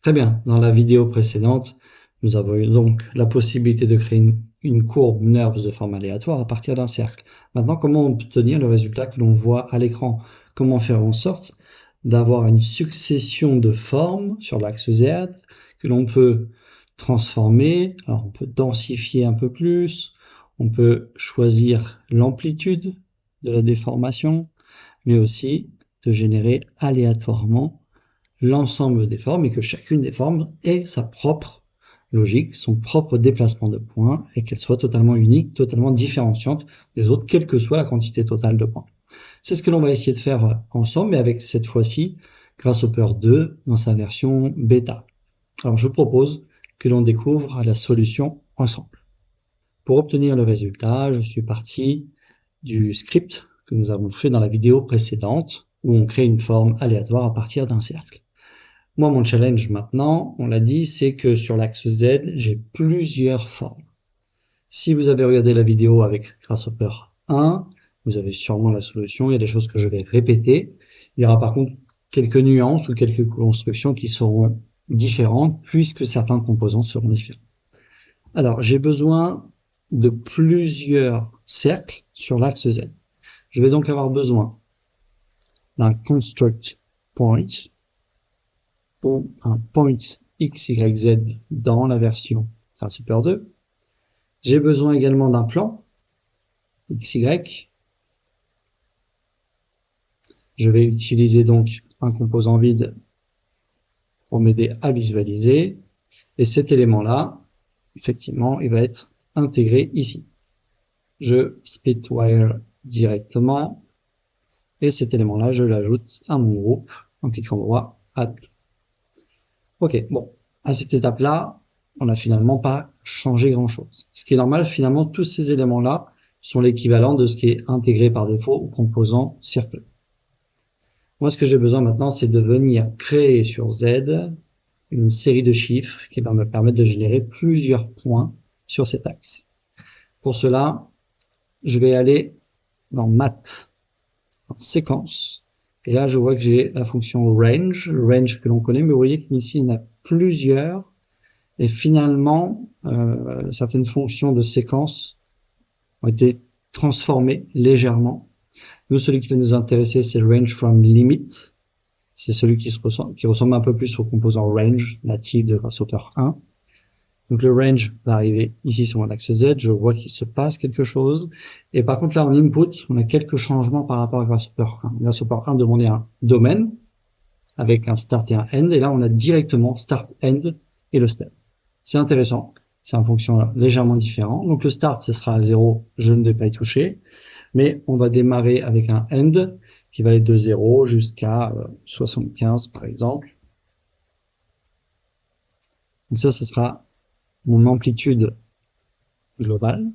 Très bien. Dans la vidéo précédente, nous avons eu donc la possibilité de créer une courbe NURBS de forme aléatoire à partir d'un cercle. Maintenant, comment obtenir le résultat que l'on voit à l'écran? Comment faire en sorte d'avoir une succession de formes sur l'axe Z que l'on peut transformer? Alors, on peut densifier un peu plus, on peut choisir l'amplitude de la déformation, mais aussi de générer aléatoirement l'ensemble des formes et que chacune des formes ait sa propre logique, son propre déplacement de points et qu'elle soit totalement unique, totalement différenciante des autres, quelle que soit la quantité totale de points. C'est ce que l'on va essayer de faire ensemble, mais avec cette fois-ci Grasshopper 2 dans sa version bêta. Alors je propose que l'on découvre la solution ensemble. Pour obtenir le résultat, je suis parti du script que nous avons fait dans la vidéo précédente où on crée une forme aléatoire à partir d'un cercle. Moi, mon challenge maintenant, on l'a dit, c'est que sur l'axe Z, j'ai plusieurs formes. Si vous avez regardé la vidéo avec Grasshopper 1, vous avez sûrement la solution. Il y a des choses que je vais répéter. Il y aura par contre quelques nuances ou quelques constructions qui seront différentes puisque certains composants seront différents. Alors, j'ai besoin de plusieurs cercles sur l'axe Z. Je vais donc avoir besoin d'un construct point ou un point x, y, z dans la version Grasshopper 2. J'ai besoin également d'un plan x, y. Je vais utiliser donc un composant vide pour m'aider à visualiser. Et cet élément-là, effectivement, il va être intégré ici. Je splitwire directement. Et cet élément-là, je l'ajoute à mon groupe en cliquant droit, Add. Ok, bon, à cette étape-là, on n'a finalement pas changé grand-chose. Ce qui est normal, finalement, tous ces éléments-là sont l'équivalent de ce qui est intégré par défaut au composant circle. Moi, ce que j'ai besoin maintenant, c'est de venir créer sur Z une série de chiffres qui va me permettre de générer plusieurs points sur cet axe. Pour cela, je vais aller dans Math, en séquence, et là, je vois que j'ai la fonction range, le range que l'on connaît, mais vous voyez qu'ici, il y en a plusieurs. Et finalement, certaines fonctions de séquence ont été transformées légèrement. Nous, celui qui va nous intéresser, c'est range from limit. C'est celui qui ressemble un peu plus au composant range natif de Grasshopper 1. Donc le range va arriver ici sur mon axe Z. Je vois qu'il se passe quelque chose. Et par contre, là, en input, on a quelques changements par rapport à Grasshopper 1. Grasshopper 1 demandait un domaine avec un start et un end. Et là, on a directement start, end et le step. C'est intéressant. C'est une fonction légèrement différente. Donc le start, ce sera à 0. Je ne vais pas y toucher. Mais on va démarrer avec un end qui va aller de 0 jusqu'à 75, par exemple. Donc ça, ce sera mon amplitude globale.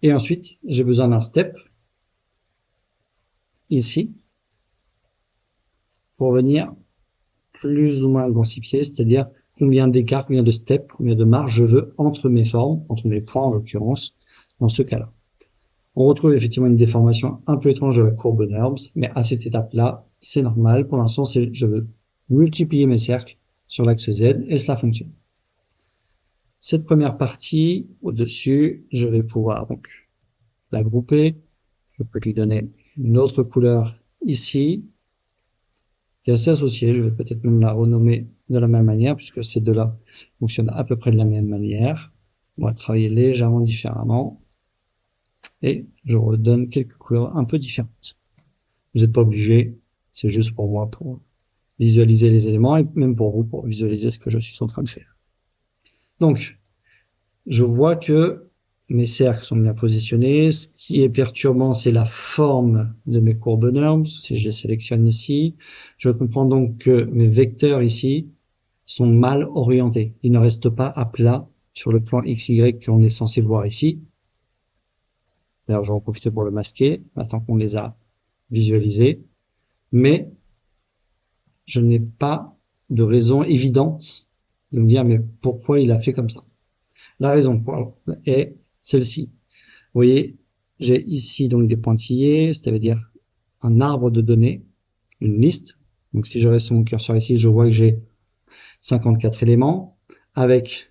Et ensuite, j'ai besoin d'un step ici pour venir plus ou moins densifier, c'est-à-dire combien d'écart, combien de steps, combien de marge je veux entre mes formes, entre mes points en l'occurrence, dans ce cas-là. On retrouve effectivement une déformation un peu étrange de la courbe NURBS, mais à cette étape-là, c'est normal. Pour l'instant, je veux multiplier mes cercles sur l'axe Z et cela fonctionne. Cette première partie, au-dessus, je vais pouvoir donc la grouper. Je peux lui donner une autre couleur ici, qui est assez associée. Je vais peut-être même la renommer de la même manière, puisque ces deux-là fonctionnent à peu près de la même manière. On va travailler légèrement différemment. Et je redonne quelques couleurs un peu différentes. Vous n'êtes pas obligé, c'est juste pour moi, pour visualiser les éléments, et même pour vous, pour visualiser ce que je suis en train de faire. Donc, je vois que mes cercles sont bien positionnés. Ce qui est perturbant, c'est la forme de mes courbes NURBS. Si je les sélectionne ici, je comprends donc que mes vecteurs ici sont mal orientés. Ils ne restent pas à plat sur le plan XY qu'on est censé voir ici. D'ailleurs, j'en profite pour le masquer, maintenant qu'on les a visualisés. Mais je n'ai pas de raison évidente de me dire, mais pourquoi il a fait comme ça? La raison est celle-ci. Vous voyez, j'ai ici donc des pointillés, c'est-à-dire un arbre de données, une liste. Donc si je reste mon curseur ici, je vois que j'ai 54 éléments avec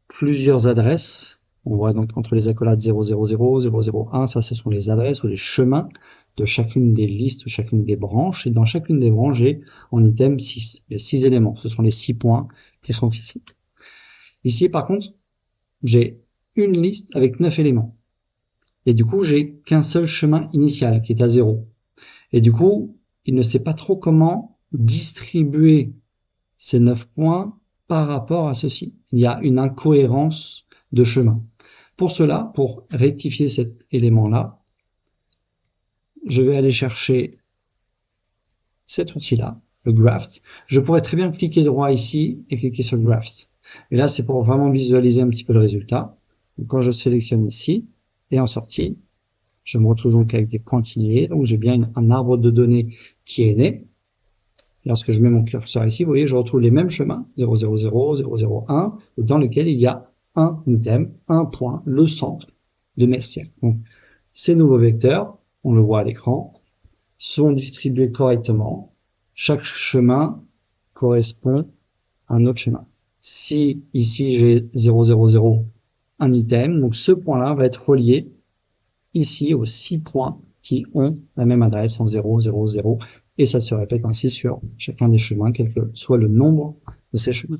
plusieurs adresses. On voit donc entre les accolades 000, 001, ça ce sont les adresses ou les chemins de chacune des listes, chacune des branches. Et dans chacune des branches, j'ai en item 6. Il y a 6 éléments. Ce sont les 6 points qui sont ici. Ici, par contre, j'ai une liste avec 9 éléments. Et du coup, j'ai qu'un seul chemin initial qui est à 0. Et du coup, il ne sait pas trop comment distribuer ces 9 points par rapport à ceci. Il y a une incohérence de chemin. Pour cela, pour rectifier cet élément-là, je vais aller chercher cet outil-là, le graft. Je pourrais très bien cliquer droit ici et cliquer sur graft. Et là, c'est pour vraiment visualiser un petit peu le résultat. Donc, quand je sélectionne ici et en sortie, je me retrouve donc avec des pointillés. Donc, j'ai bien un arbre de données qui est né. Lorsque je mets mon curseur ici, vous voyez, je retrouve les mêmes chemins, 000, 001, dans lesquels il y a un item, un point, le centre de mes cercles. Donc, ces nouveaux vecteurs, on le voit à l'écran, sont distribués correctement. Chaque chemin correspond à un autre chemin. Si ici j'ai 000, un item, donc ce point-là va être relié ici aux 6 points qui ont la même adresse en 000, et ça se répète ainsi sur chacun des chemins, quel que soit le nombre de ces chemins.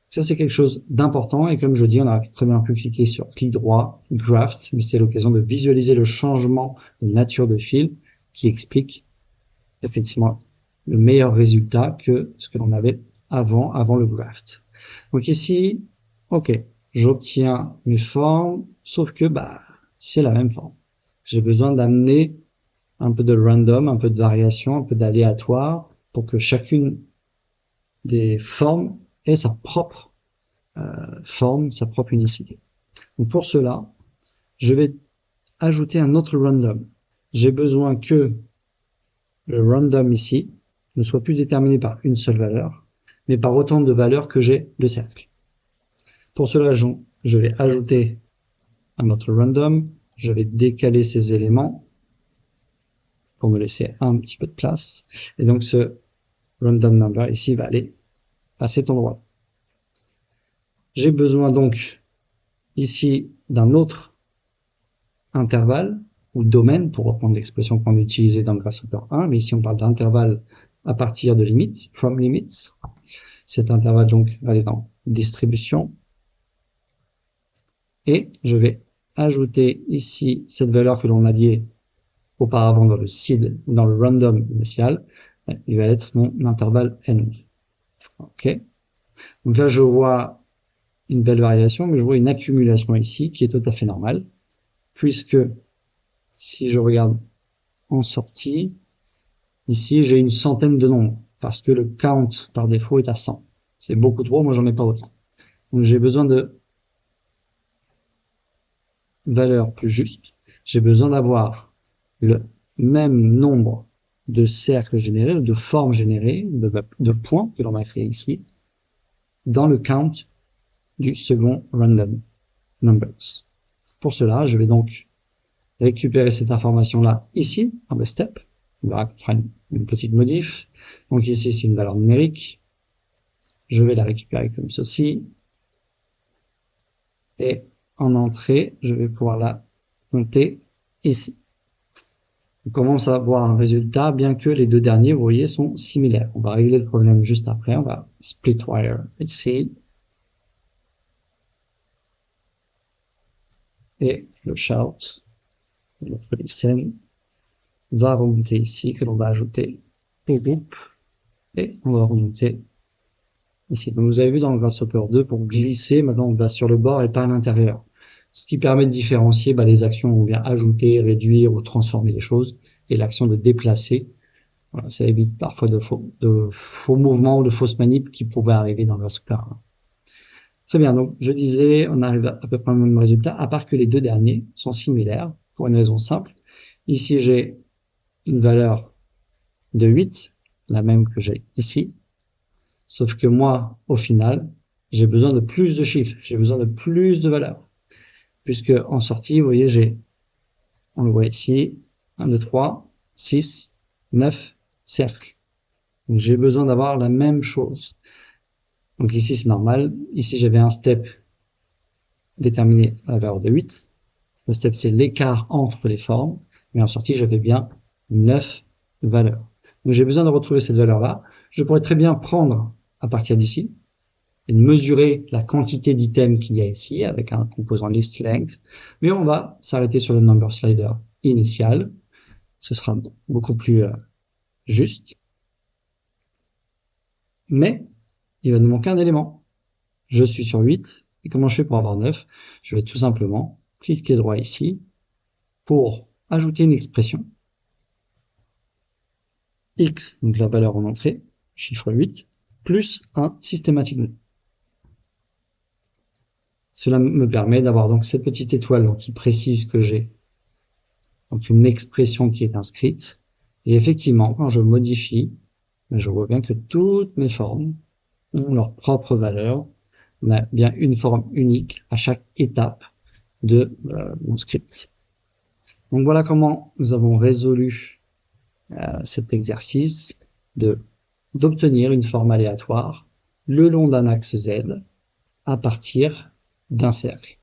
Ça, c'est quelque chose d'important, et comme je dis, on a très bien pu cliquer sur clic droit, graft, mais c'est l'occasion de visualiser le changement de nature de fil qui explique effectivement le meilleur résultat que ce que l'on avait avant le graft. Donc ici, ok, j'obtiens mes formes, sauf que c'est la même forme. J'ai besoin d'amener un peu de random, un peu de variation, un peu d'aléatoire pour que chacune des formes ait sa propre forme, sa propre unicité. Donc pour cela, je vais ajouter un autre random. J'ai besoin que le random ici ne soit plus déterminé par une seule valeur, mais par autant de valeurs que j'ai de cercle. Pour cela, je vais ajouter un autre random, je vais décaler ces éléments pour me laisser un petit peu de place, et donc ce random number ici va aller à cet endroit. J'ai besoin donc ici d'un autre intervalle ou domaine, pour reprendre l'expression qu'on utilisait dans le Grasshopper 1, mais ici on parle d'intervalle à partir de limits, from limits. Cet intervalle donc va aller dans distribution, et je vais ajouter ici cette valeur que l'on a liée auparavant dans le seed ou dans le random initial. Il va être mon intervalle n. Ok. Donc là je vois une belle variation, mais je vois une accumulation ici qui est tout à fait normale, puisque si je regarde en sortie, ici j'ai une centaine de nombres, parce que le count par défaut est à 100. C'est beaucoup trop, moi j'en ai pas autant. Donc j'ai besoin de valeurs plus justes. J'ai besoin d'avoir le même nombre de cercles générés, de formes générées, de points que l'on a créé ici, dans le count du second random numbers. Pour cela, je vais donc récupérer cette information-là ici, dans le step. On verra qu'on fera une petite modif. Donc ici, c'est une valeur numérique. Je vais la récupérer comme ceci. Et en entrée, je vais pouvoir la compter ici. On commence à voir un résultat, bien que les deux derniers, vous voyez, sont similaires. On va régler le problème juste après. On va splitwire ici. Et le shout, notre listen, va remonter ici, que l'on va ajouter au groupe. Et on va remonter ici. Donc vous avez vu dans le Grasshopper 2, pour glisser, maintenant on va sur le bord et pas à l'intérieur. Ce qui permet de différencier les actions où on vient ajouter, réduire ou transformer les choses, et l'action de déplacer. Voilà, ça évite parfois de faux mouvements ou de fausses manips qui pouvaient arriver dans le Grasshopper 1. Très bien, donc je disais, on arrive à peu près au même résultat, à part que les deux derniers sont similaires, pour une raison simple. Ici, j'ai une valeur de 8, la même que j'ai ici, sauf que moi, au final, j'ai besoin de plus de chiffres, j'ai besoin de plus de valeurs, puisque en sortie, vous voyez, on le voit ici, 1, 2, 3, 6, 9 cercles. Donc j'ai besoin d'avoir la même chose. Donc ici, c'est normal. Ici, j'avais un step déterminé à la valeur de 8. Le step, c'est l'écart entre les formes. Mais en sortie, j'avais bien 9 valeurs. Donc j'ai besoin de retrouver cette valeur-là. Je pourrais très bien prendre à partir d'ici et de mesurer la quantité d'items qu'il y a ici avec un composant list length. Mais on va s'arrêter sur le number slider initial. Ce sera beaucoup plus juste. Mais il va nous manquer un élément. Je suis sur 8. Et comment je fais pour avoir 9? Je vais tout simplement cliquer droit ici pour ajouter une expression. X, donc la valeur en entrée, chiffre 8, plus un systématique. Cela me permet d'avoir donc cette petite étoile donc, qui précise que j'ai donc une expression qui est inscrite. Et effectivement, quand je modifie, je vois bien que toutes mes formes ont leur propre valeur. On a bien une forme unique à chaque étape de mon script. Donc voilà comment nous avons résolu cet exercice d'obtenir une forme aléatoire le long d'un axe Z à partir d'un cercle.